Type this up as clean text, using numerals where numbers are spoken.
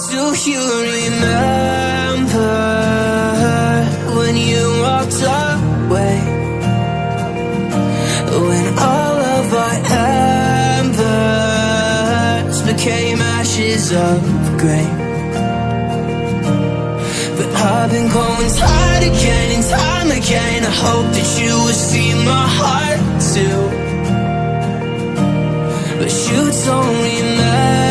Do you remember when you walked away? When all of our embers became ashes of grey. But I've been going time again and time again. I hope that you would see my heart too. But you don't remember.